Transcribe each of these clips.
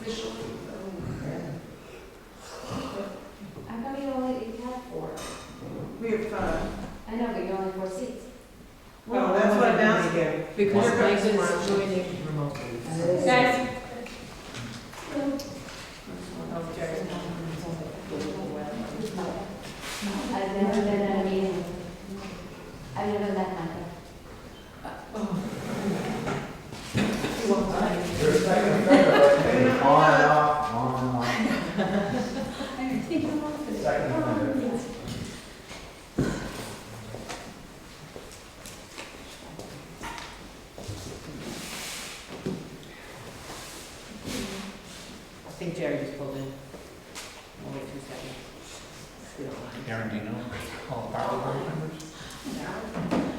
officially. I thought you only had 4. We have 5. I know, but you only 4 seats. Well, that's what I'm asking. Because Here Mike comes is Ron. joining remotely. Guys. I've never been at a meeting. I've never met Michael. You're a second offender, like me, on and off, on and off. Second offender. I think Jerry just pulled in. We'll wait 2 seconds. If you don't mind. Karen, do you know all the power board members?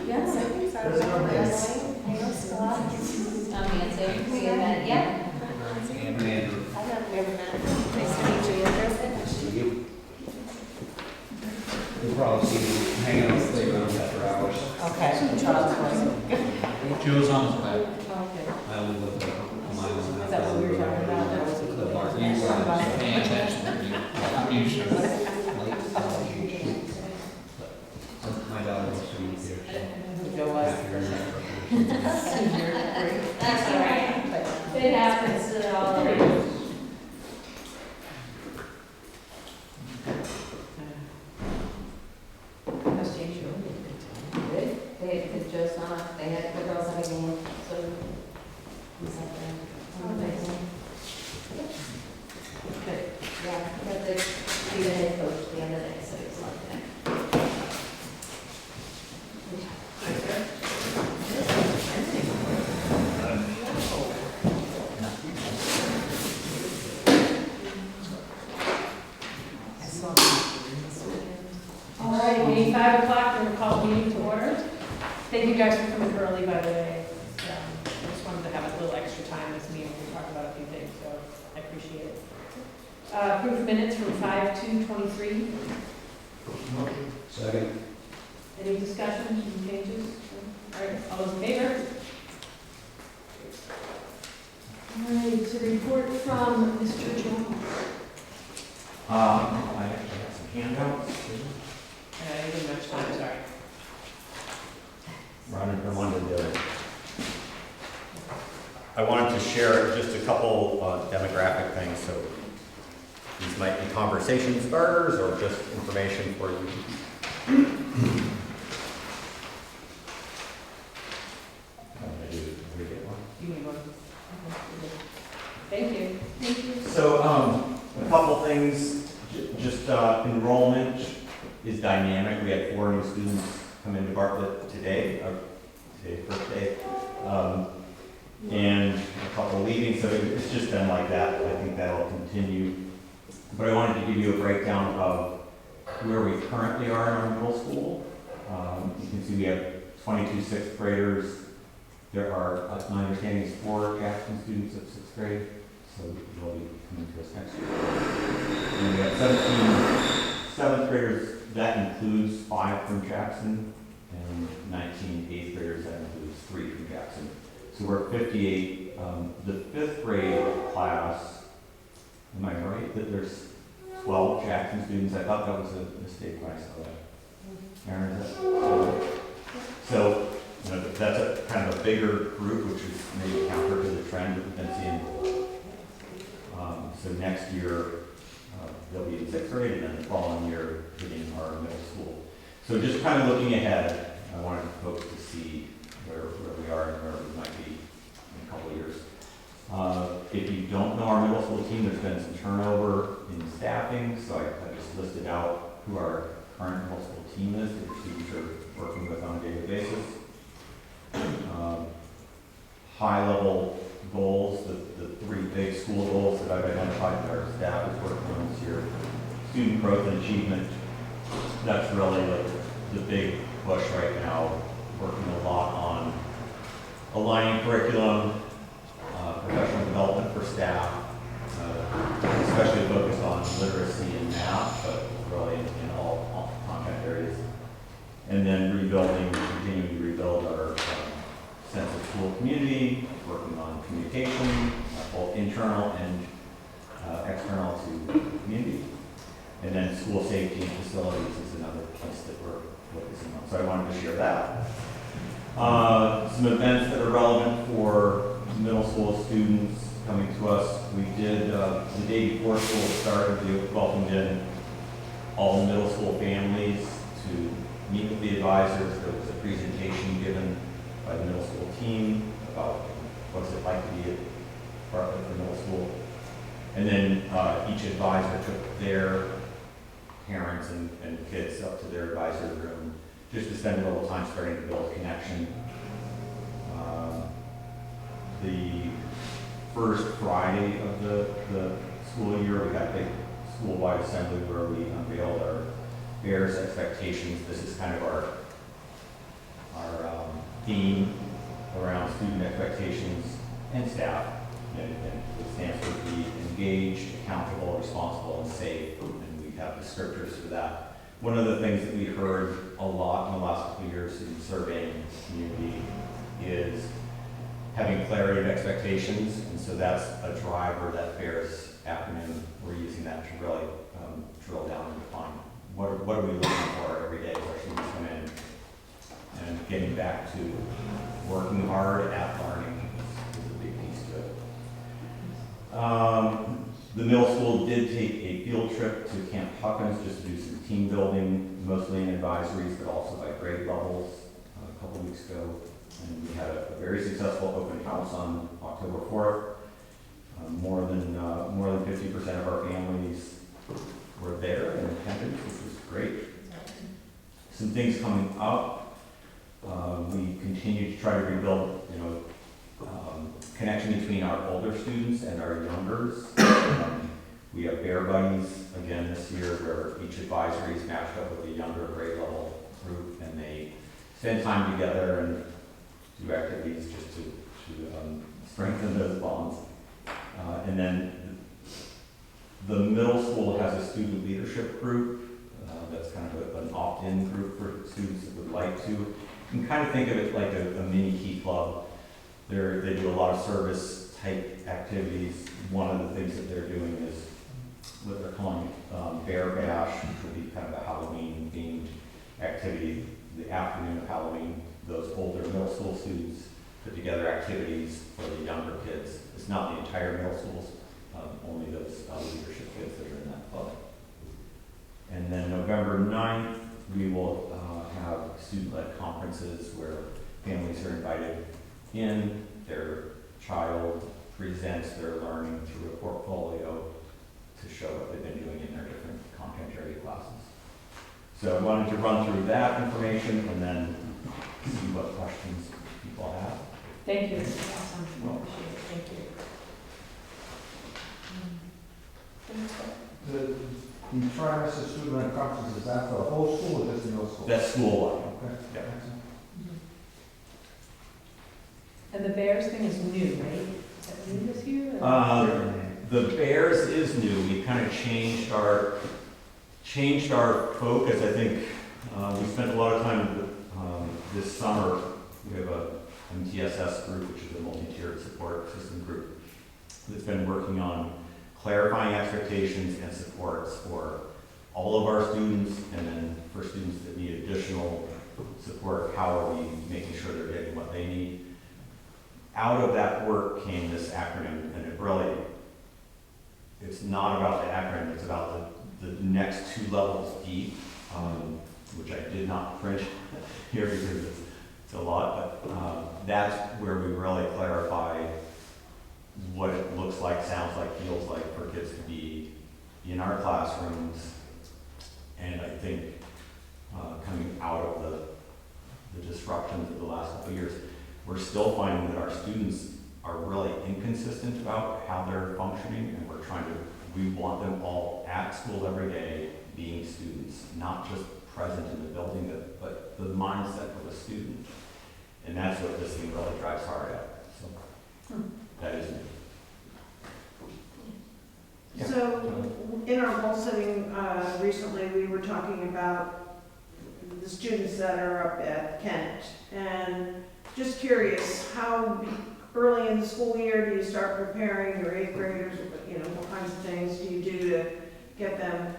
Yes, I think so. There's no names. I know Scott. Nancy, we met, yeah. And Andrew. I don't never met. Nice to meet you in person. You. You'll probably see me hanging out with playgrounds after hours. Okay, Charles was. Joe's on his way. Okay. I live with a mile and a half. Is that what we were talking about? The bar, you were paying attention. You should. My daughter was to meet here. Joe was. That's all right. It happens to all of us. That's James Joe. They Joe's not, they had the girls have a game, so he's up there. Good. Yeah, but they, be the head coach the other day, so he's like that. All right, meeting 5 o'clock, we're going to call the meeting to order. Thank you guys for coming early, by the way. I just wanted to have a little extra time this meeting to talk about a few things, so I appreciate it. Approved minutes from 5/2/23. Second. Any discussion, any changes? All right, all those in favor? All right, so report from Mr. Jones. I actually have some handouts. I didn't much time, sorry. Running from one to the other. I wanted to share just a couple demographic things, so these might be conversation starters or just information for you. You may go. Thank you. Thank you. So, a couple things, just enrollment is dynamic. We had 4 new students come into Bartlett today, first day, and a couple leaving, so it's just been like that. I think that'll continue. But I wanted to give you a breakdown of where we currently are in our middle school. You can see we have 22 sixth graders. There are, my understanding is 4 Jackson students of 6th grade, so they'll be coming to us next year. And we have 17 7th graders, that includes 5 from Jackson, and 19 8th graders, that includes 3 from Jackson. So we're at 58. The 5th grade class, am I right that there's 12 Jackson students? I thought that was a mistake when I saw that. Aaron, is that? So, you know, that's a kind of a bigger group, which is maybe counter to the trend that we've been seeing. So next year, they'll be in 6th grade, and then the following year, hitting our middle school. So just kind of looking ahead, I wanted folks to see where we are and where we might be in a couple of years. If you don't know our middle school team, there's been some turnover in staffing, so I just listed out who our current middle school team is that your students are working with on a daily basis. High-level goals, the 3 big school goals that I've identified that our staff is working on this year. Student growth and achievement, that's really the big push right now, working a lot on aligning curriculum, professional development for staff, especially focused on literacy and math, but really in all content areas. And then continuing to rebuild our sense of school community, working on communication, both internal and external to the community. And then school safety and facilities is another place that we're focusing on. So I wanted to share that. Some events that are relevant for middle school students coming to us. We did, the day before school started, we welcomed in all middle school families to meet with the advisors. There was a presentation given by the middle school team about what's it like to be at Bartlett for middle school. And then each advisor took their parents and kids up to their advisory room just to spend a little time starting to build a connection. The first Friday of the school year, we had a big school-wide assembly where we unveiled our Bears expectations. This is kind of our theme around student expectations and staff. And it stands for be engaged, accountable, responsible, and safe. And we have descriptors for that. One of the things that we heard a lot in the last couple of years in surveying the community is having clarity of expectations. And so that's a driver, that Bears acronym. We're using that to really drill down and define what are we looking for every day as our students come in. And getting back to working hard at learning is a big piece to it. The middle school did take a field trip to Camp Huckins just to do some team building, mostly in advisories, but also by grade levels a couple weeks ago. And we had a very successful open house on October 4th. More than 50% of our families were there in attendance, which was great. Some things coming up. We continue to try to rebuild, connection between our older students and our youngers. We have Bear Buddies again this year, where each advisory is matched up with a younger grade level group, and they spend time together and do activities just to strengthen those bonds. And then the middle school has a student leadership group. That's kind of an opt-in group for students that would like to. You can kind of think of it like a mini key club. They do a lot of service type activities. One of the things that they're doing is what they're calling Bear Bash, which will be kind of a Halloween themed activity. The afternoon of Halloween, those older middle school students put together activities for the younger kids. It's not the entire middle schools, only those leadership kids that are in that club. And then November 9th, we will have student-led conferences where families are invited in, their child presents their learning through a portfolio to show what they've been doing in their different content area classes. So I wanted to run through that information and then see what questions people have. Thank you, this is awesome, I appreciate it, thank you. The trimester student conference, is that for the whole school or just the middle school? That's school-wide. Okay. Yeah. And the Bears thing is new, right? Is that new this year? or- The Bears is new. We kind of changed our focus. I think we spent a lot of time this summer. We have a MTSS group, which is a multi-tiered support system group, that's been working on clarifying expectations and supports for all of our students, and then for students that need additional support, how are we making sure they're getting what they need? Out of that work came this acronym, and it's not about the acronym, it's about the next 2 levels deep, which I did not print here because it's a lot, but that's where we really clarify what it looks like, sounds like, feels like for kids to be in our classrooms. And I think coming out of the disruptions of the last couple of years, we're still finding that our students are really inconsistent about how they're functioning, and we want them all at school every day being students, not just present in the building, but the mindset of a student. And that's what this thing really drives hard at. So that is new. Yeah. So, in our goal setting recently, we were talking about the students that are up at Kent, and just curious, how early in the school year, do you start preparing your eighth graders? What kinds of things do you do to get them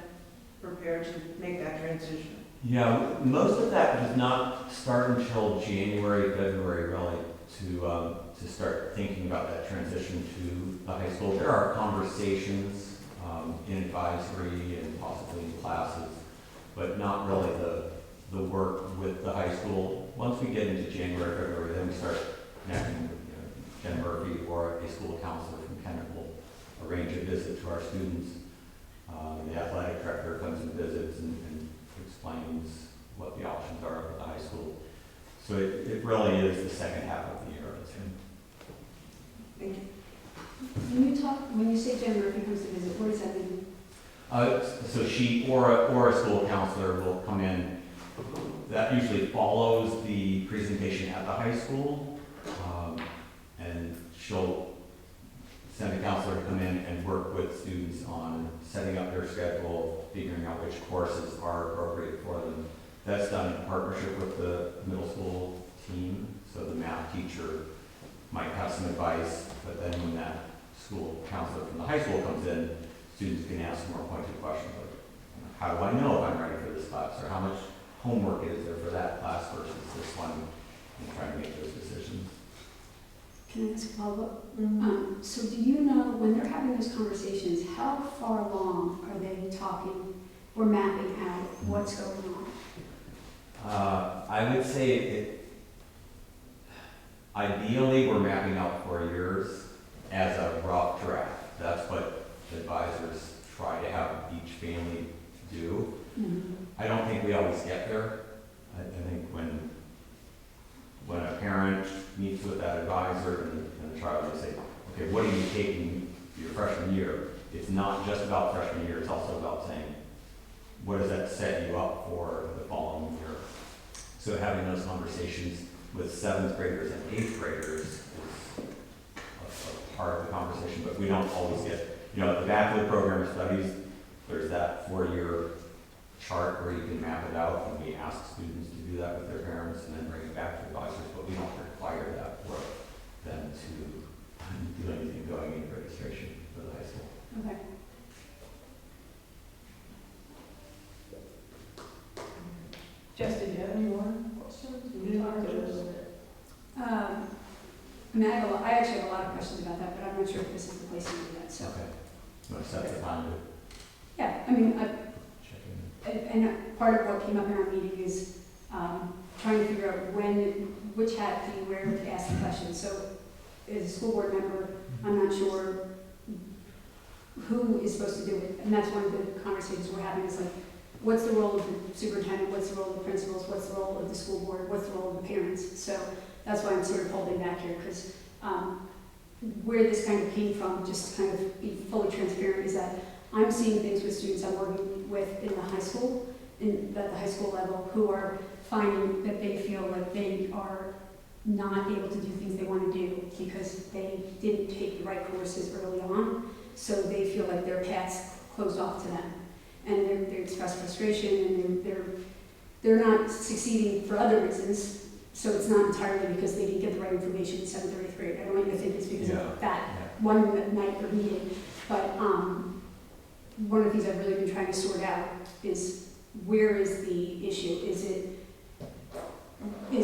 prepared to make that transition? Yeah, most of that does not start until January, February, really, to start thinking about that transition to the high school. There are conversations in advisory and possibly in classes, but not really the work with the high school. Once we get into January, February, then we start connecting with Jen Murphy or a school counselor from Kennett will arrange a visit to our students. The athletic director comes and visits and explains what the options are at the high school. So it really is the second half of the year. Thank you. When you say Jen Murphy comes to visit, what does that mean? So she or a school counselor will come in. That usually follows the presentation at the high school, and she'll send a counselor to come in and work with students on setting up their schedule, figuring out which courses are appropriate for them. That's done in partnership with the middle school team. So the math teacher might have some advice, but then when that school counselor from the high school comes in, students can ask more pointed questions like, how do I know if I'm ready for this class? Or how much homework is there for that class versus this one? And try to make those decisions. Can I ask a follow-up? So do you know, when they're having those conversations, how far along are they talking or mapping out what's going on? I would say ideally we're mapping out 4 years as a rough draft. That's what advisors try to have each family do. Mm-hmm. I don't think we always get there. I think when a parent meets with that advisor and the child, they say, okay, what are you taking your freshman year? It's not just about freshman year, it's also about saying, what does that set you up for the following year? So having those conversations with 7th graders and 8th graders is a part of the conversation, but we don't always get, at the back of the program of studies, there's that 4-year chart where you can map it out, and we ask students to do that with their parents and then bring it back to advisors, but we don't require that for them to do anything going into registration for the high school. Okay. Jess, did you have any more questions? We talked a little bit. I actually have a lot of questions about that, but I'm not sure if this is the place to do that, so. Okay. You want to set the time to Yeah, I mean, check in? and part of what came up in our meeting is trying to figure out which hat do you wear to ask the question. So as a school board member, I'm not sure who is supposed to do it. And that's one of the conversations we're having is like, what's the role of the superintendent? What's the role of the principals? What's the role of the school board? What's the role of the parents? So that's why I'm sort of holding back here, because where this kind of came from, just to kind of be fully transparent, is that I'm seeing things with students I'm working with in the high school, at the high school level, who are finding that they feel like they are not able to do things they want to do because they didn't take the right courses early on, so they feel like their paths closed off to them. And they express frustration, and they're not succeeding for other reasons, so it's not entirely because they didn't get the right information in 7th or 8th grade. I don't want you to think it's because of that one night or meeting, but one of the things I've really been trying to sort out is, where is the issue? Is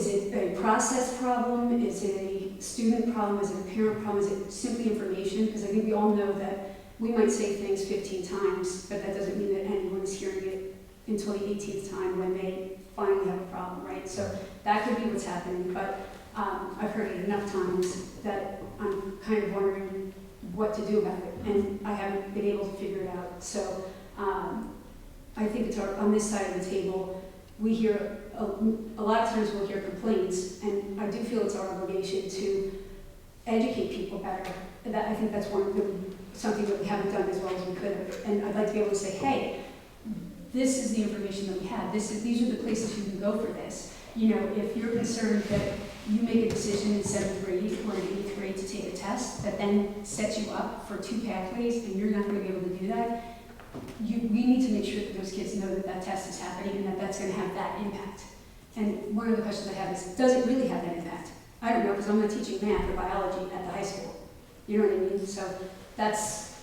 it a process problem? Is it a student problem? Is it a parent problem? Is it simply information? Because I think we all know that we might say things 15 times, but that doesn't mean that anyone is hearing it until the 18th time when they finally have a problem, right? So that could be what's happening, but I've heard it enough times that I'm kind of wondering what to do about it, and I haven't been able to figure it out. So I think it's on this side of the table, we hear, a lot of times we'll hear complaints, and I do feel it's our obligation to educate people better. I think that's something that we haven't done as well as we could have. And I'd like to be able to say, hey, this is the information that we have. These are the places you can go for this. If you're concerned that you make a decision in 7th grade or in 8th grade to take a test that then sets you up for 2 pathways, and you're not going to be able to do that, we need to make sure that those kids know that that test is happening and that that's going to have that impact. And one of the questions I have is, does it really have that impact? I don't know, because I'm not teaching math or biology at the high school. You know what I mean? So that's,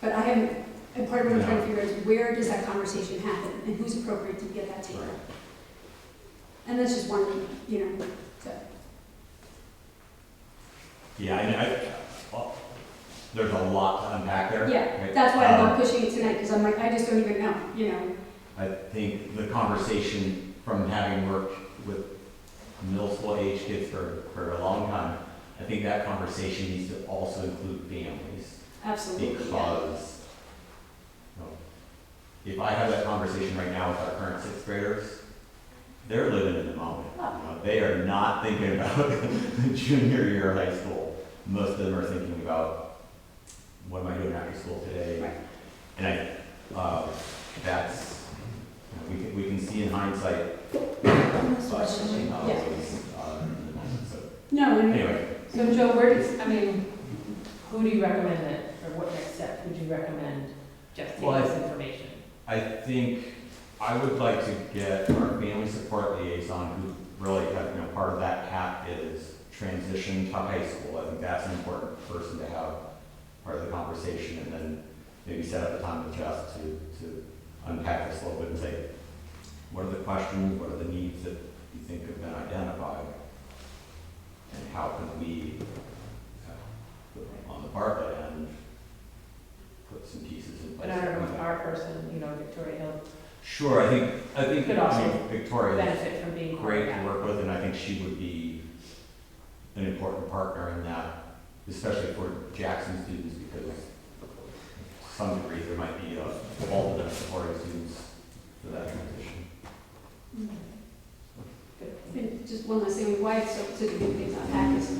but I haven't, and part of what I'm trying to figure out is where does that conversation happen and who's appropriate to be at that table? Right. And that's just one, you know, so. Yeah, well, there's a lot to unpack there. Yeah, right? that's why I'm not pushing it tonight, because I'm like, I just don't even know, you know? I think the conversation from having worked with middle school age kids for a long time, I think that conversation needs to also include families. Absolutely, yeah. Because, you know, if I have that conversation right now with our current sixth graders, they're living in the moment. You know, they are not thinking about junior year of high school. Most of them are thinking about, what am I doing after school today? Right. And that's, you know, we can see in hindsight, but not Yeah. always in the moment. So No, and anyway, So Joe, where does, I mean, who do you recommend that, or what next step would you recommend Jeff take Well, this information? I think I would like to get our family support liaison, who really, you know, part of that hat is transition to high school. I think that's an important person to have part of the conversation, and then maybe set up a time with Jess to unpack this a little bit and say, what are the questions, what are the needs that you think have been identified, and how can we, on the Bartlett end, put some pieces in place. But I don't know if our person, you know, Victoria Hill, Sure, I think, Could also I mean, Victoria is benefit from being part of great to that. work with, and I think she would be an important partner in that, especially for Jackson students, because to some degree, there might be a fault of them supporting students for that transition. And just one last thing, why it's such a big thing to unpack is,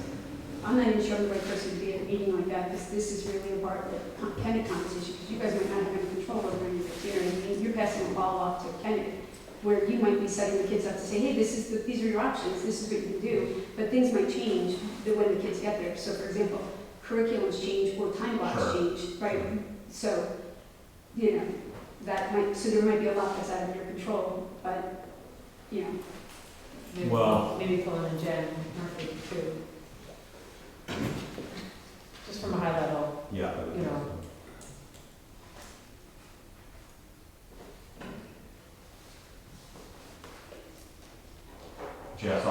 I'm not even sure I'm the right person to be at a meeting like that, because this is really a Bartlett kind of conversation, because you guys might not have any control over any of it, you know what I mean? You're passing the ball off to Kennedy, where you might be setting the kids up to say, hey, these are your options, this is what you can do, but things might change when the kids get there. So for example, curriculums change or time blocks Sure. change, right? So, you know, so there might be a lot that's out of your control, but, you know, Maybe Colin and Jen, Murphy too. Just from a high level, Yeah. I would You think know. so. Jess,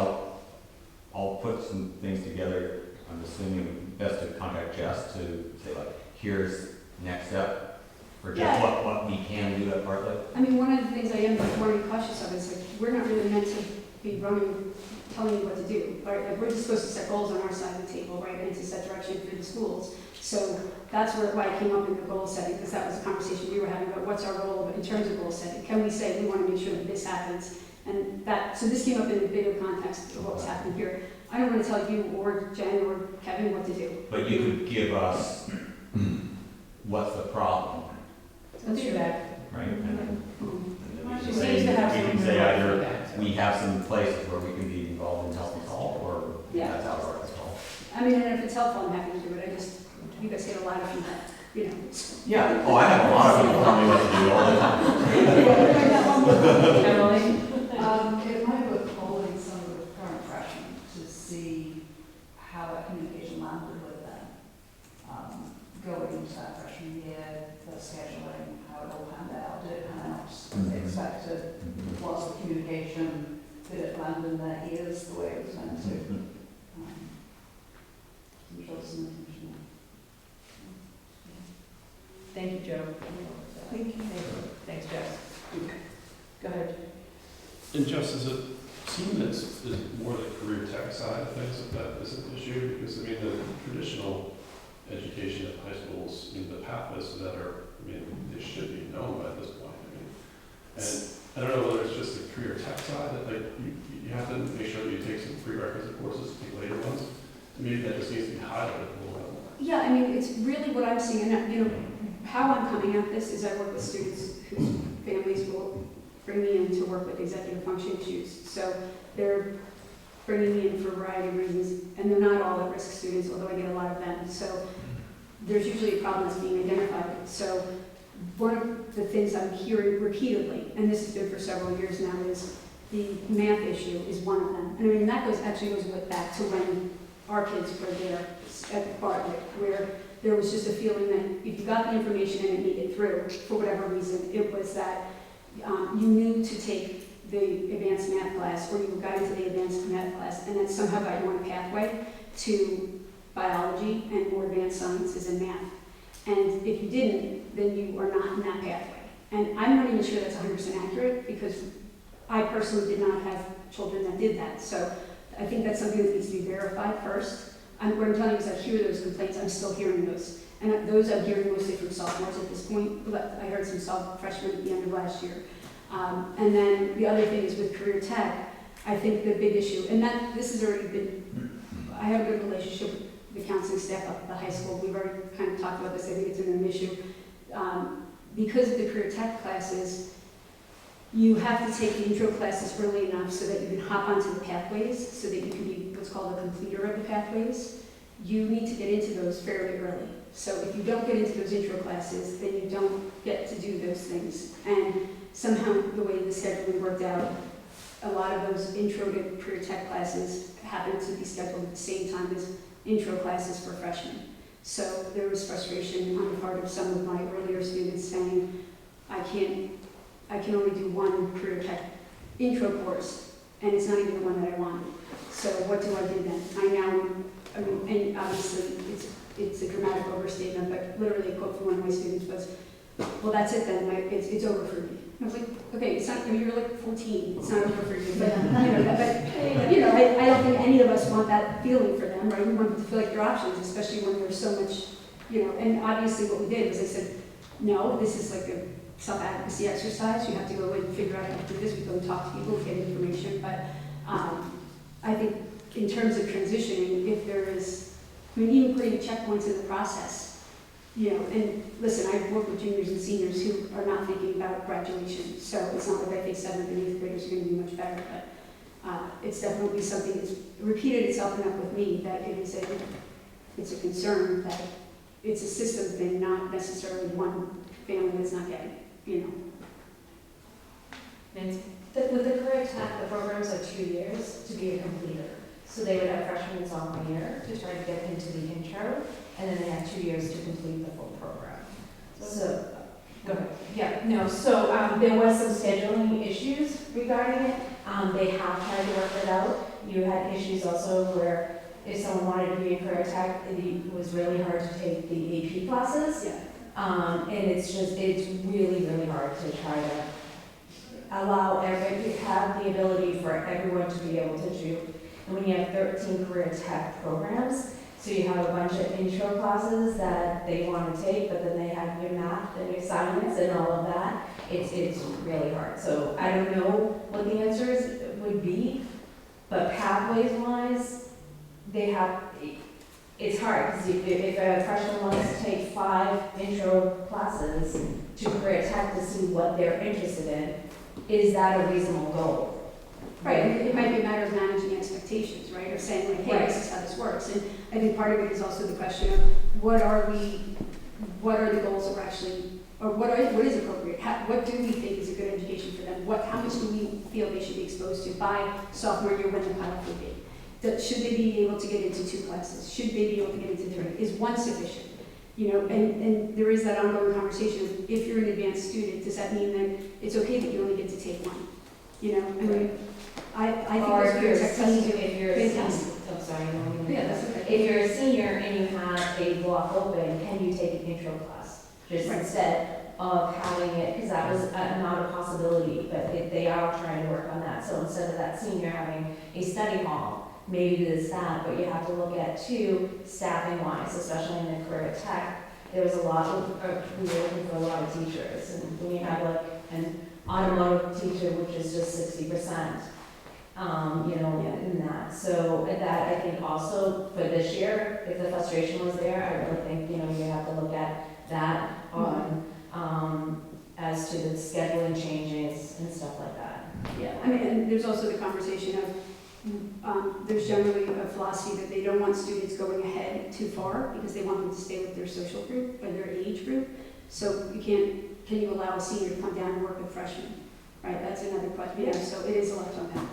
I'll put some things together. I'm assuming best to contact Jess to say like, here's next step for just Yeah. what we can do at Bartlett. I mean, one of the things I am worried cautious of is like, we're not really meant to be running, telling you what to do, right? Like, we're just supposed to set goals on our side of the table, right, and to set direction for the schools. So that's why I came up with the goal setting, because that was a conversation we were having about what's our role in terms of goal setting. Can we say we want to make sure that this happens? And that, so this came up in the bigger context of what's happening here. I don't want to tell you or Jen or Kevin what to do. But you could give us what's the problem, let's do that. right? And then She we seems can to have say, we some can say either feedback, so. we have some places where we can be involved in helping solve, or Yeah. that's out of our control. I mean, and if it's helpful, I'm happy to do it. You guys get a lot of feedback, you know. Yeah, oh, I have a lot of people tell me what to do all the time. Emily? It might be worth polling some of the current freshmen to see how that communication landed with them. Going into that freshman year, the scheduling, how it all panned out, did it pan out as they expected? Was the communication, did it land in their ears the way it was meant to? I'm sure there's some information there. Thank you, Joe. Thank you. Thanks, Jess. Go ahead. And just as it seems it's more the career tech side of things that is an issue, because I mean, the traditional education at high schools, I mean, the pathways that are, I mean, they should be known by this point. I mean, and I don't know whether it's just the career tech side that like you have to make sure that you take some prerequisite courses, take later ones. Maybe that just needs to be highlighted a little bit more. Yeah, I mean, it's really what I'm seeing, and you know, how I'm coming at this is I work with students whose families will bring me in to work with executive function issues. So they're bringing me in for a variety of reasons, and they're not all at-risk students, although I get a lot of them. So there's usually a problem that's being identified. So one of the things I'm hearing repeatedly, and this has been for several years now, is the math issue is one of them. And I mean, that actually goes back to when our kids were there at the Bartlett, where there was just a feeling that if you got the information and it made it through, for whatever reason, it was that you knew to take the advanced math class, or you were guided to the advanced math class, and that somehow got you on a pathway to biology and more advanced sciences and math. And if you didn't, then you are not in that pathway. And I'm not even sure that's 100% accurate, because I personally did not have children that did that. So I think that's something that needs to be verified first. What I'm telling you is I hear those complaints, I'm still hearing those. And those I'm hearing mostly from sophomores at this point, but I heard some freshmen at the end of last year. And then the other thing is with career tech, I think the big issue, and that this has already been, I have a good relationship with the counseling staff up at the high school. We've already kind of talked about this, I think it's an issue. Because of the career tech classes, you have to take the intro classes early enough so that you can hop onto the pathways, so that you can be what's called a completer of the pathways. You need to get into those fairly early. So if you don't get into those intro classes, then you don't get to do those things. And somehow the way the scheduling worked out, a lot of those intro to career tech classes happen to be scheduled at the same time as intro classes for freshmen. So there was frustration on the part of some of my earlier students saying, I can only do one career tech intro course, and it's not even the one that I wanted. So what do I do then? I mean, and obviously it's a dramatic overstatement, but literally a quote from one of my students was, well, that's it then, it's over for me. I was like, okay, it's not, I mean, you're like 14, it's not over for you, but, I don't think any of us want that feeling for them, right? We want them to feel like their options, especially when there's so much, and obviously what we did was I said, no, this is like a self-advocacy exercise, you have to go and figure out how to do this, we go and talk to people, get information, but I think in terms of transitioning, if there is, even putting checkpoints in the process, and listen, I've worked with juniors and seniors who are not thinking about graduation, so it's not like I think 7th and 8th graders are going to be much better, but it's definitely something that's repeated itself enough with me that it's a concern that it's a system thing, not necessarily one family that's not getting, Nancy? With the career tech, the programs are 2 years to be a completer. So they would have freshman and sophomore year to try to get into the intro, and then they have 2 years to complete the full program. So, go ahead. Yeah, no, so there was some scheduling issues regarding it. They have tried to work it out. You had issues also where if someone wanted to be in career tech, it was really hard to take the AP classes. Yeah. And it's really, really hard to try to allow to have the ability for everyone to be able to do. And when you have 13 career tech programs, so you have a bunch of intro classes that they want to take, but then they have your math and your science and all of that. It's really hard. So I don't know what the answers would be, but pathways-wise, it's hard, because if a freshman wants to take 5 intro classes to career tech to see what they're interested in, is that a reasonable goal? Right, it might be a matter of managing expectations, right, of saying like, hey, this is how this works. And I think part of it is also the question of what are the goals that we're actually, or what is appropriate? What do we think is a good education for them? How much do we feel they should be exposed to by sophomore year when the cutoff would be? Should they be able to get into 2 classes? Should they be able to get into 3? Is 1 sufficient? And there is that ongoing conversation of if you're an advanced student, does that mean that it's okay that you only get to take 1? I think Or those if you're a career tech classes senior, are if you're a senior, fantastic. I'm sorry, no, Yeah, that's okay. if you're a senior and you have a block open, can you take an intro class? Just Right. instead of having it, because that was not a possibility, but they are trying to work on that. So instead of that senior having a study hall, maybe there's that, but you have to look at too, staffing wise, especially in the career tech. There was a lot of, we were looking for a lot of teachers, and when you have like an automotive teacher, which is just 60%, in that. So that I think also for this year, if the frustration was there, I really think, you have to look at that on, as to the scheduling changes and stuff like that. Yeah, and there's also the conversation of, there's generally a philosophy that they don't want students going ahead too far because they want them to stay with their social group or their age group. So can you allow a senior to come down and work with freshmen, Right, that's another question, yeah, so it is a lot to unpack.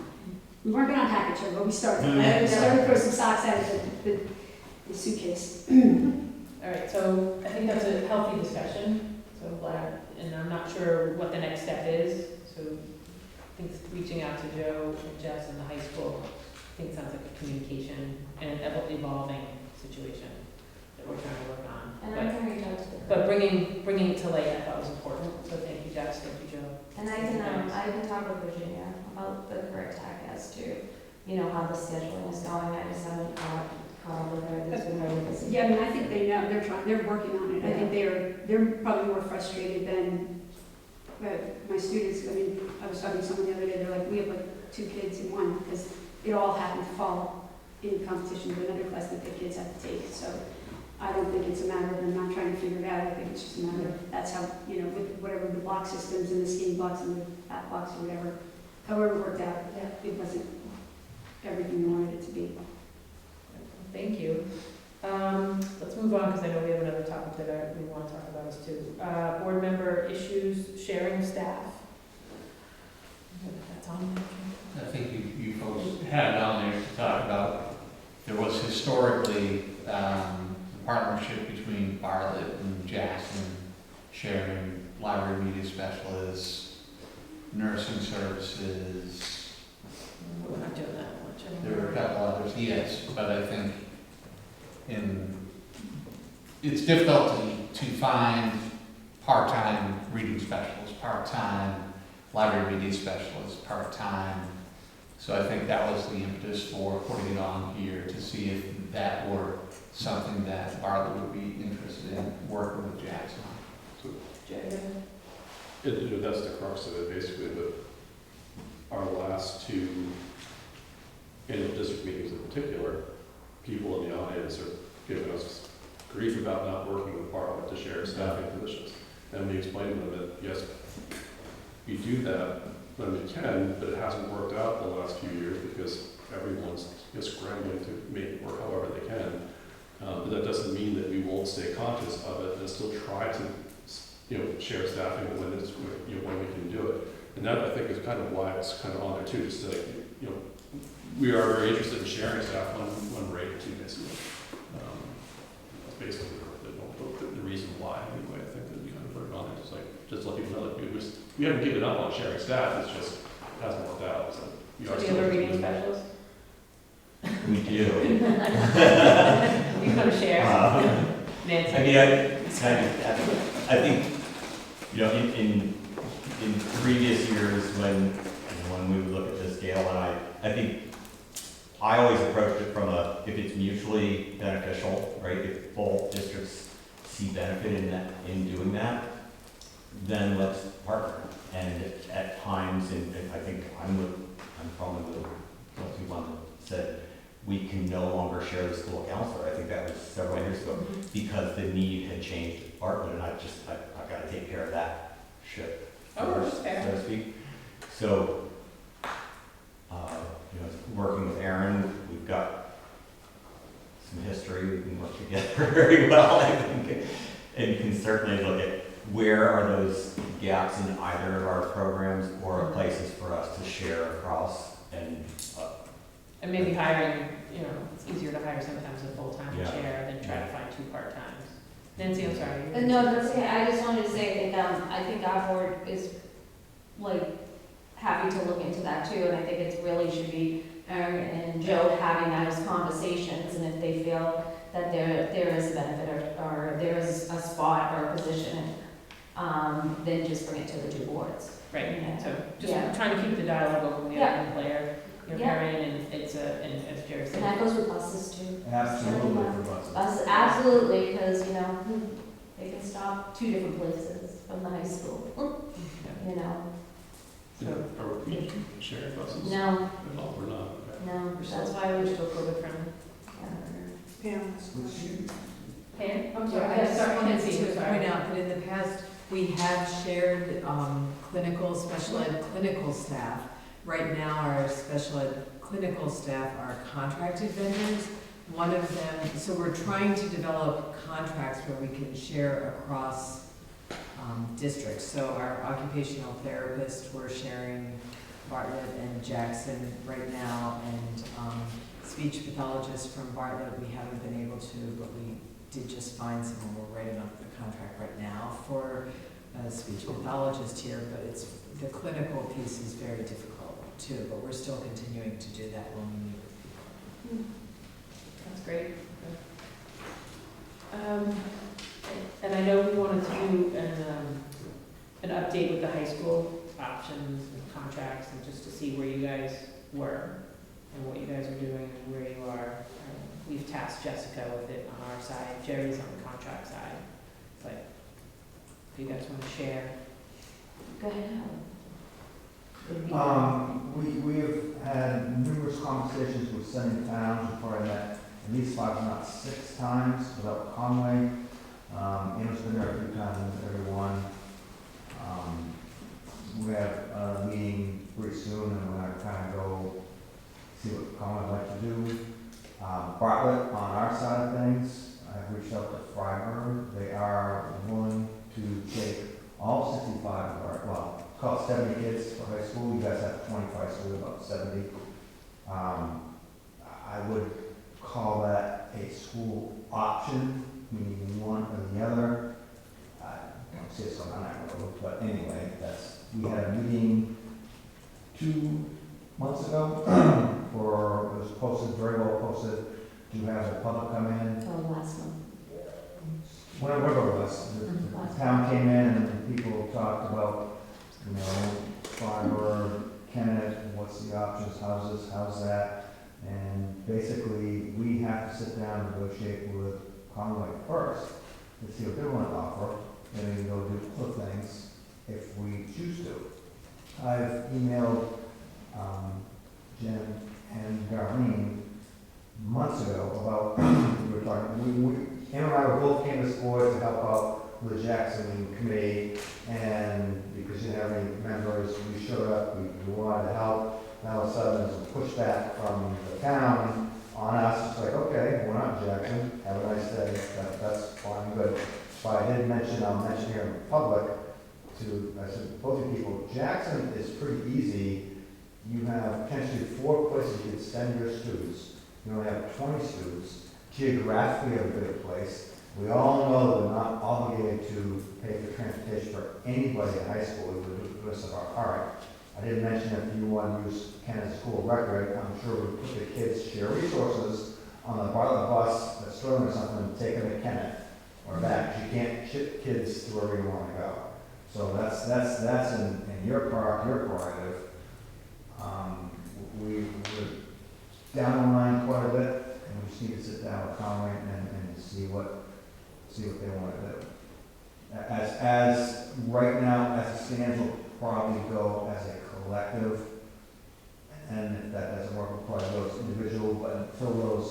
We weren't gonna unpack it, Joe, but we started. We started to throw some socks out of the suitcase. All right, so I think that's a healthy discussion, so I'm glad, and I'm not sure what the next step is, so I think reaching out to Joe and Jess in the high school, I think sounds like a communication and an evolving situation that we're trying to work on. And I can reach out to them. But bringing it to light, I thought was important, so thank you, Jess, thank you, Joe. And I can talk with Virginia about the career tech as to, you know, how the scheduling is going. I just haven't caught up with her. It's been really busy. Yeah, I mean, I think they know, they're working on it. I think they're probably more frustrated than my students. I mean, I was talking to someone the other day, they're like, we have like 2 kids in one, because it all happened to fall in competition with another class that the kids have to take. So I don't think it's a matter of them not trying to figure it out. I think it's just a matter of, that's how, you know, with whatever the block systems and the skinny blocks and the fat blocks or whatever, however it worked out, it wasn't everything we wanted it to be. Thank you. Let's move on, because I know we have another topic that we want to talk about as too. Board member issues, sharing staff. That's on there. I think you folks had it on there to talk about, there was historically the partnership between Bartlett and Jackson sharing library media specialists, nursing services. We're not doing that much anymore. There were a couple others, yes, but I think it's difficult to find part-time reading specialists, part-time library media specialists, part-time. So I think that was the impetus for putting it on here, to see if that were something that Bartlett would be interested in working with Jackson on. That's the crux of it, basically, but our last 2 annual district meetings in particular, people in the audience are giving us grief about not working with Bartlett to share staffing positions. And we explained to them that, yes, we do that when we can, but it hasn't worked out the last few years because everyone's just scrambling to make it work however they can. But that doesn't mean that we won't stay conscious of it and still try to, share staffing when it's, when we can do it. And that, I think, is kind of why it's kind of on there too, just like, we are very interested in sharing staff when we're able to, basically. That's basically the reason why, anyway. I think that we kind of put it on there, just let people know that we haven't given up on sharing staff, it's just, it hasn't worked out. So we So are do you still have a reading specialist? We do. You come share. Nancy? I mean, I think, in previous years when we would look at this scale, and I think I always approached it from if it's mutually beneficial, right? If both districts see benefit in doing that, then let's partner. And at times, and I think I'm probably the one that said we can no longer share the school counselor. I think that was several years ago because the need had changed at Bartlett, and I've got to take care of that ship first, so to speak. So, working with Aaron, we've got some history. We can work together very well, I think, and can certainly look at where are those gaps in either of our programs or places for us to share across And maybe hiring, it's easier to hire sometimes a full-time Yeah. chair than try to find 2 part-times. Nancy, I'm sorry. No, that's okay. I just wanted to say, I think our board is happy to look into that too, and I think it really should be Aaron and Joe having those conversations, and if they feel that there is a benefit or there is a spot or a position, then just bring it to the 2 boards. Right, Yeah. so just Yeah. trying to keep the dialogue open, we have one player, Yeah. Aaron, and it's and as Jerry And said. that goes with buses too. Absolutely for buses. Buses, absolutely, because, they can stop 2 different places from the high school, So, Are we sharing buses? No, No, we're not. Okay. no, that's why we we're still COVID friendly. Pam, Pam? I'm sorry, I just wanted Nancy, to sorry. point out that in the past, we have shared special ed clinical staff. Right now, our special ed clinical staff are contracted vendors. One of them, so we're trying to develop contracts where we can share across districts. So our occupational therapists were sharing Bartlett and Jackson right now, and speech pathologists from Bartlett, we haven't been able to, but we did just find someone. We're writing up the contract right now for a speech pathologist here, but it's, the clinical piece is very difficult too, but we're still continuing to do that when we meet with people. That's great. And I know we wanted to do an update with the high school options and contracts, and just to see where you guys were and what you guys are doing and where you are. We've tasked Jessica with it on our side. Jerry's on the contract side. But if you guys want to share. Go ahead. We have had numerous conversations with 70 towns. We've probably met at least 5, if not 6 times without Conway. Emma's been there a few times with everyone. We have a meeting pretty soon, and we're gonna kind of go see what Conway would like to do. Bartlett, on our side of things, I've reached out to Freiburg. They are willing to take all 65 of our, well, call it 70 kids for high school. You guys have 25, so we're about 70. I would call that a school option, meaning one or the other. I don't see it on that road, but anyway, we had a meeting 2 months ago for, it was posted, very well posted, to have the public come in. Oh, last month. Whatever it was, the town came in and people talked about, you know, Farnborough, Kennett, what's the options, how's this, how's that? And basically, we have to sit down and negotiate with Conway first to see what they want to offer, and then go do other things if we choose to. I've emailed Jen and Darlene months ago about, we were talking, Em and I were both canvas boards to help out with the Jackson committee, and because you didn't have any members, we showed up, we wanted to help. Now all of a sudden, there's a pushback from the town on us. It's like, okay, we're not Jackson, have a nice day, that's fine, good. But I did mention, I'll mention here in public, I said, both you people, Jackson is pretty easy. You have potentially 4 places you could send your students. You only have 20 students. Geographically, you have a big place. We all know they're not obligated to pay for transportation for anybody at high school, we would do the rest of our heart. I did mention if you want to use Kenneth School Record, I'm sure we put the kids, share resources on the Bartlett bus that's struggling or something, and take them to Kenneth or back. You can't ship kids to wherever you want to go. So that's in your prerogative. We're down the line quite a bit, and we just need to sit down with Conway and see what they want to do. As right now, as it stands, we'll probably go as a collective, and if that doesn't work, we'll probably go as individual, but until those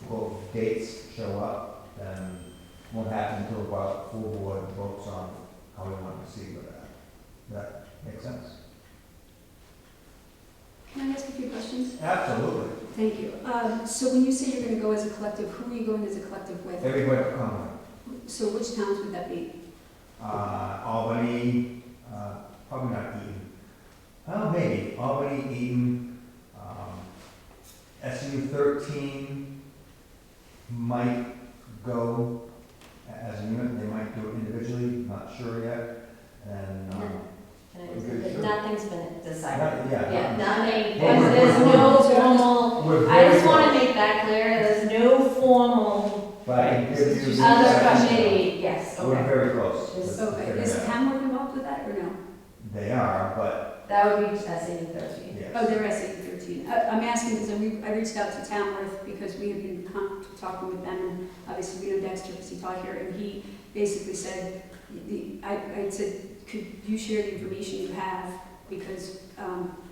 quote dates show up, then it won't happen until about full board votes on how we want to proceed with that. Does that make sense? Can I ask a few questions? Absolutely. Thank you. So when you say you're going to go as a collective, who are you going as a collective with? Everybody but Conway. So which towns would that be? Albany, probably not Eaton. Oh, maybe. Albany, Eaton, SU 13 might go as a unit. They might do it individually, not sure yet. And Nothing's been decided. yeah. There's no formal, I just want to make that clear, there's no formal But I can give you. other committee, yes, We're okay. very close. Okay, is Tamworth involved with that or no? They are, but That would be SAU 13. yes. Oh, they're SAU 13. I'm asking because I reached out to Tamworth because we have been talking with them, and obviously we know Dexter because he taught here, and he basically said, I said, could you share the information you have? Because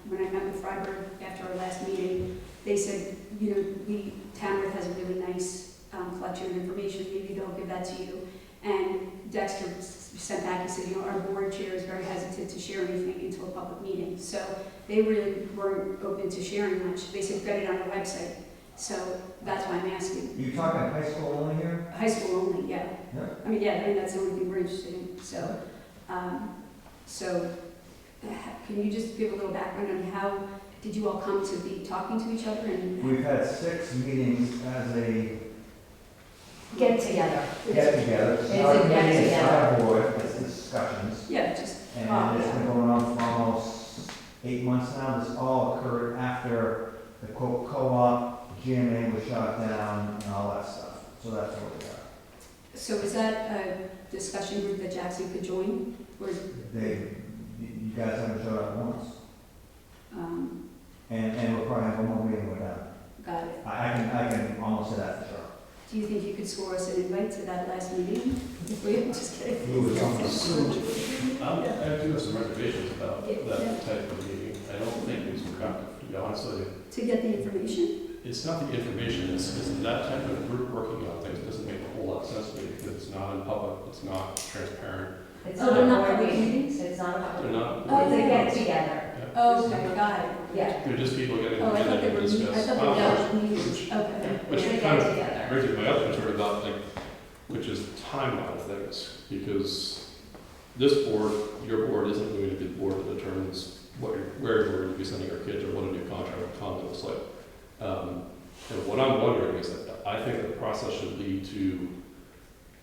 when I met with Freiburg after our last meeting, they said, Tamworth has a really nice collection of information, maybe they'll give that to you. And Dexter sent back, he said, our board chair is very hesitant to share anything into a public meeting. So they really weren't open to sharing much. They said, get it on the website. So that's why I'm asking. You talking high school only here? High school only, yeah. Yeah. I mean, yeah, I mean, that's the only thing we're interested in, so, can you just give a little background on how did you all come to be talking to each other and? We've had 6 meetings as a Get together. get-together. It's It's not a a meeting, it's get-together. not a board, it's discussions. Yeah, just, And it's been going on for almost 8 months now. This all occurred after the co-op, GMA was shot down and all that stuff. So that's where we are. so is that a discussion group that Jackson could join? Or, You guys haven't showed up once. And we'll probably have one more meeting with them. got it. I can almost say that for sure. Do you think you could score us an invite to that last meeting? I'm just kidding. Who was on I do have some reservations about that type of meeting. I don't think it's productive, to be honest with you. To get the information? It's not the information, it's that type of group working on things doesn't make a whole lot of sense to me because it's not in public, it's not transparent. It's Oh, not they're a not board public meeting. meetings? It's not a They're public. not. Oh, It's a get together. Yeah. Oh, okay, got it. Yeah. They're just people getting Oh, I thought they together were, to discuss. I thought they were meetings. Okay. Which It's a kind get of together. brings me to my other concern about, like, which is timeline of things, because this board, your board, isn't going to be the board that determines where we're going to be sending our kids or what a new contract with Conley looks like. And what I'm wondering is that I think that the process should lead to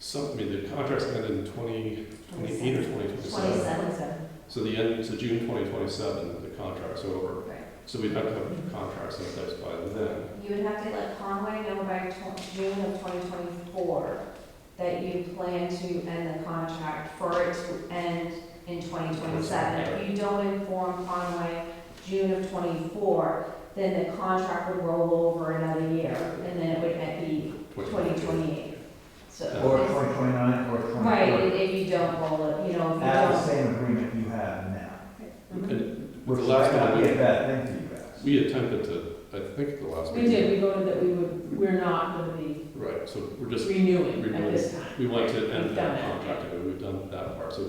some, I mean, the contracts end in 2028 or 2027. 27. So so June 2027, the contract's over. Right. So we'd have to have new contracts in place by then. You would have to let Conway know by June of 2024 that you plan to end the contract for it to end in 2027. If you don't inform Conway June of 24, then the contract would roll over another year, and then it would be 2028. So. Or 2029 or 2030. Right, if you don't roll it, if you At the don't. same agreement you have now. Mhm. And Which the might last not one, be a bad thing for you guys. we attempted to, I think the last We meeting. did, we voted that we're not going to be Right, so we're just, renewing at this time. we want to We've end done that that. contract, and we've done that part. So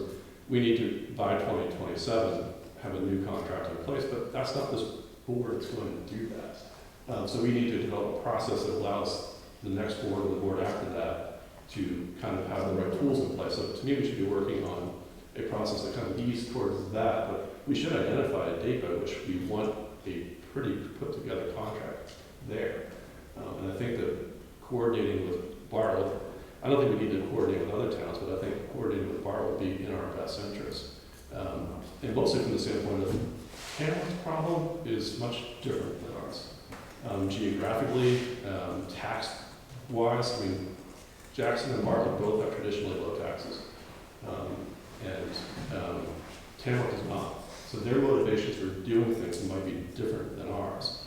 we need to, by 2027, have a new contract in place, but that's not this board's going to do that. So we need to develop a process that allows the next board or the board after that to kind of have the right tools in place. So to me, we should be working on a process that kind of leads towards that, but we should identify a date by which we want a pretty put-together contract there. And I think that coordinating with Bartlett, I don't think we need to coordinate with other towns, but I think coordinating with Bartlett would be in our best interest. And mostly from the standpoint of Hamilton's problem is much different than ours. Geographically, tax-wise, I mean, Jackson and Bartlett both have traditionally low taxes. Tamworth does not. So their motivations for doing things might be different than ours.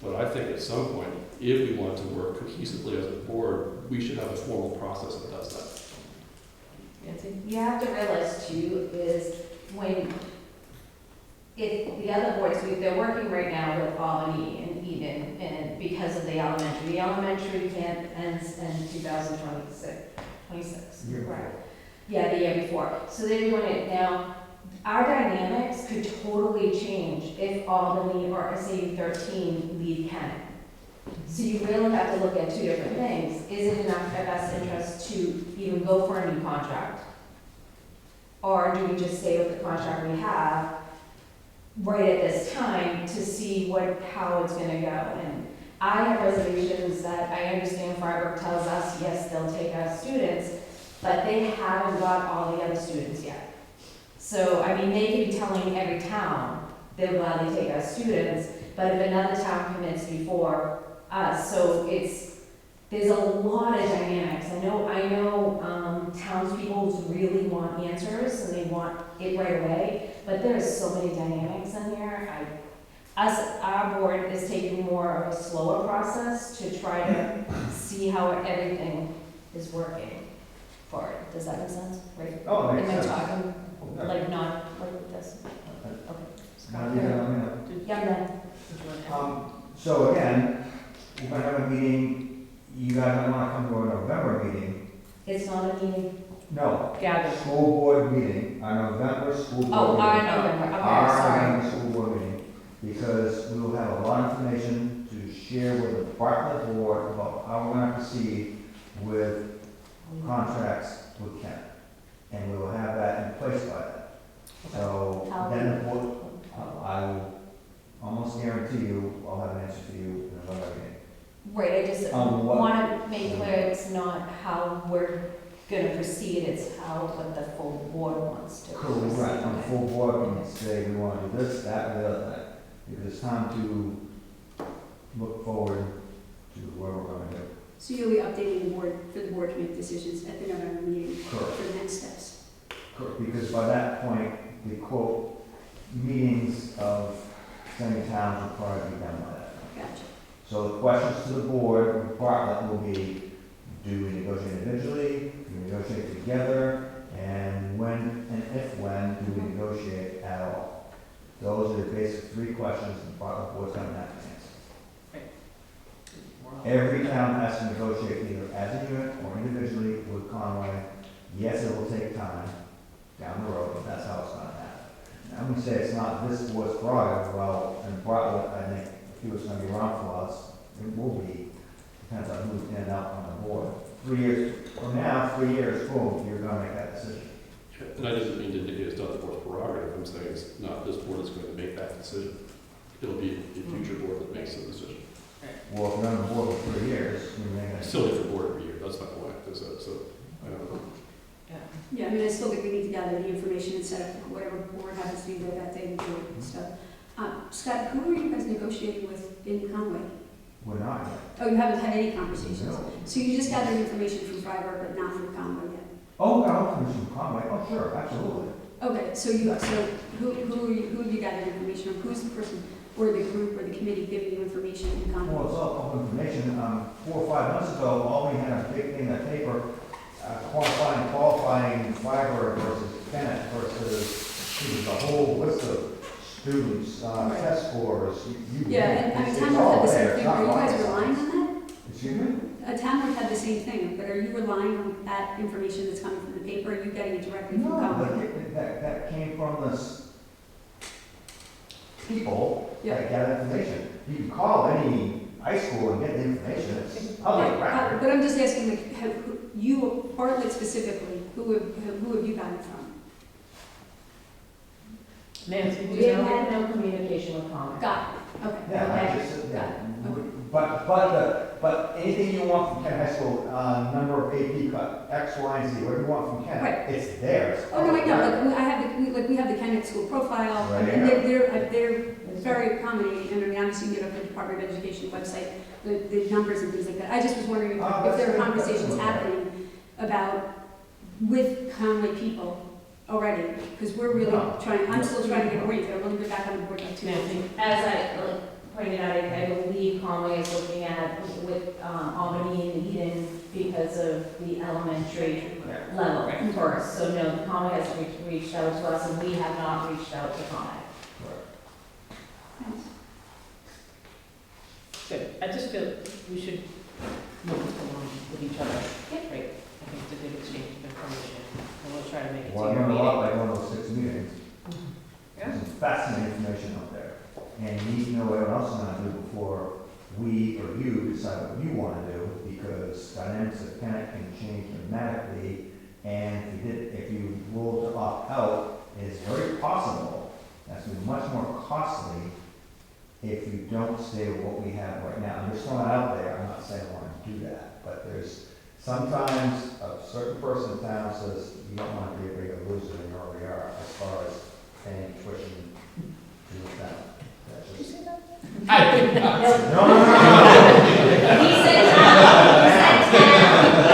But I think at some point, if we want to work cohesively as a board, we should have a formal process that does that. Nancy? You have to realize too, is if the other boards, they're working right now with Albany and Eden, and because of the elementary camp ends in 2026, Year right? Yeah, the year before. So they're doing it now. Our dynamics could totally change if Albany or SAU 13 leave Kent. So you really have to look at two different things. Is it in our best interest to even go for a new contract? Or do we just stay with the contract we have right at this time to see how it's gonna go? And I have reservations that I understand Freiburg tells us, yes, they'll take our students, but they haven't got all the other students yet. So, I mean, they could be telling every town they'll gladly take our students, but if another town commits before us, so there's a lot of dynamics. I know townspeople really want answers and they want it right away, but there are so many dynamics in here. Our board is taking more of a slower process to try to see how everything is working for it. Does that make sense? Right? Oh, it makes Am I sense. talking like not like this? Now you gotta let me know. Yeah, no. So again, we're gonna have a meeting, you guys might wanna come to a November meeting. It's not a meeting. No, Gather. school board meeting, our November school board Oh, meeting. I know. Okay, Our sorry. November school board meeting, because we will have a lot of information to share with the Bartlett board about how we're gonna proceed with contracts with Kent. And we will have that in place by then. So then the board, I will almost guarantee you, I'll have an answer for you in another meeting. Right, I just On what? want to make clear it's not how we're gonna proceed, it's how, what the full board wants to proceed. Correct, on the full board, we can say we want to do this, that, and the other thing. Because it's time to look forward to where we're gonna go. So you'll be updating the board, for the board to make decisions at the November meeting Correct. for the next steps. Correct, because by that point, the quote, meetings of sending towns will probably be done by that point. Gotcha. So the questions to the board with Bartlett will be, do we negotiate individually, do we negotiate together, and when, and if when, do we negotiate at all? Those are the basic three questions the Bartlett board's gonna have to answer. Every town has to negotiate either as a unit or individually with Conway. Yes, it will take time down the road, but that's how it's gonna happen. Now, when we say it's not this board's prerogative, well, and Bartlett, I think, if he was gonna be around for us, it will be, depends on who's in and out on the board. 3 years, from now, 3 years, boom, you're gonna make that decision. And I didn't mean to indicate it's not the board's prerogative, I'm saying it's not this board that's going to make that decision. It'll be the future board that makes the decision. Well, if you're on the board for 3 years, you're making It's still different board every year, that's my point, so, I don't know. Yeah, I mean, I still think we need to gather the information and set up whatever board happens to be there that day to do it and stuff. Scott, who are you guys negotiating with in Conway? We're not yet. Oh, you haven't had any conversations? No. So you just gathered information from Freiburg, but not from Conway yet? Oh, no, Commissioner Conway, oh, sure, absolutely. Okay, so who have you gathered information from? Who's the person, or the group, or the committee giving you information in Well, Conway? it's all open information. 4 or 5 months ago, all we had a big thing in the paper, qualifying fiber versus Bennett versus the whole list of students, test scores. Yeah, and it's Tamworth all had the same there. It's thing. not Are you guys rocket relying science. on that? Excuse me? Tamworth had the same thing, but are you relying on that information that's coming from the paper? Are you getting it directly from No, Conway? that came from this people Yeah. that got information. You can call any high school and get the information, it's public record. But I'm just asking, like, you, Bartlett specifically, who have you gotten it from? Nancy, do We you have know? had no communication with Congress. Got it, okay. Yeah, I Okay. just, Got but anything you want from Kent High School, number of AP cut, X, Y, and Z, whatever you want from Kent, Right. it's there. It's Oh, no, I public know, record. we have the Kennett School profile, Right, and yeah. they're very accommodating, and I mean, obviously, you know, the Department of Education website, the numbers and things like that. I just was wondering if Oh, there are that's conversations okay. happening about, with Conway people already, because we're really No. trying, I'm still trying to get oriented, I've only been back on the board like 2 months. Nancy? As I pointed out, I believe Conway is looking at with Albany and Eden because of the elementary level Right. first. So no, Conway has reached out to us and we have not reached out to Conway. Thanks. Good, I just feel we should move along with each other. Right, I think it's a good exchange of information, and we'll try to make it to Well, I your learned a lot meeting. by going to those 6 meetings. Yeah. Some fascinating information out there. And you need to know what everyone else is gonna do before we or you decide what you wanna do, because dynamics of Kennett can change dramatically. And if you rule to opt out, it's very possible, that's gonna be much more costly if you don't stay with what we have right now. I'm just throwing it out there, I'm not saying I wanna do that, but there's sometimes a certain person in town says, you don't wanna be a bigger loser than you already are, as far as paying tuition to the town. That's Did you just- say that? I think not. No, no, no, no. He said town,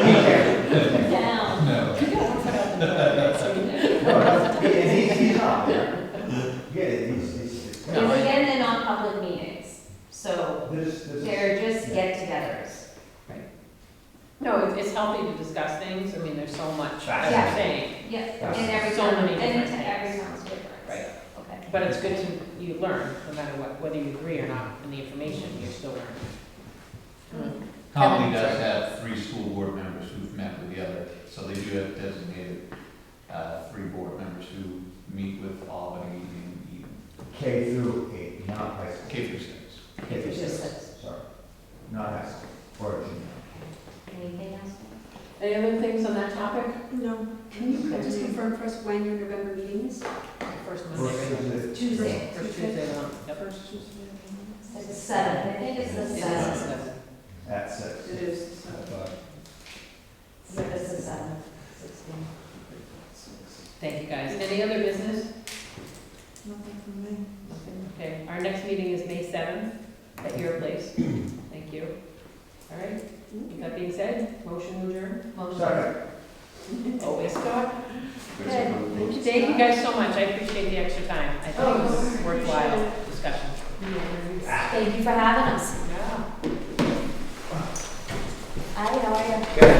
he said town. No. You don't want to put out the door, so you know. No, and he's not there. Yeah, he's. And again, they're not public meetings, so There's. they're just get-togethers. No, it's healthy to discuss things, I mean, there's so much, as Yeah. you're saying, Yeah, Yeah. and every So town, many and different every things. town's different. Right. Okay. but it's good to, you learn, no matter what, whether you agree or not in the information, you're still learning. Conley does have 3 school board members who've met with the other, so they do have designated 3 board members who meet with Albany and Eden, K through 8, not high school. K through 6. K through 6. topic? No. Can you just confirm for us when your November meeting is? First Monday, right? Tuesday. First Tuesday of the month. Yep. First Tuesday. It's the 7th, I think it's the It is 7th. the 7th. At 6. It is, so. So it's the 7th, 16. Thank you, guys. Any other business? Nothing from me. Nothing? Okay, our next meeting is May 7th at your place. Thank you. All right, with that being said, motion to adjourn? Second. Always Scott. Good. Thank you guys so much. I appreciate the extra time. I think it was worthwhile discussion. Thank you for having us. Yeah. Hi, how are you? Good.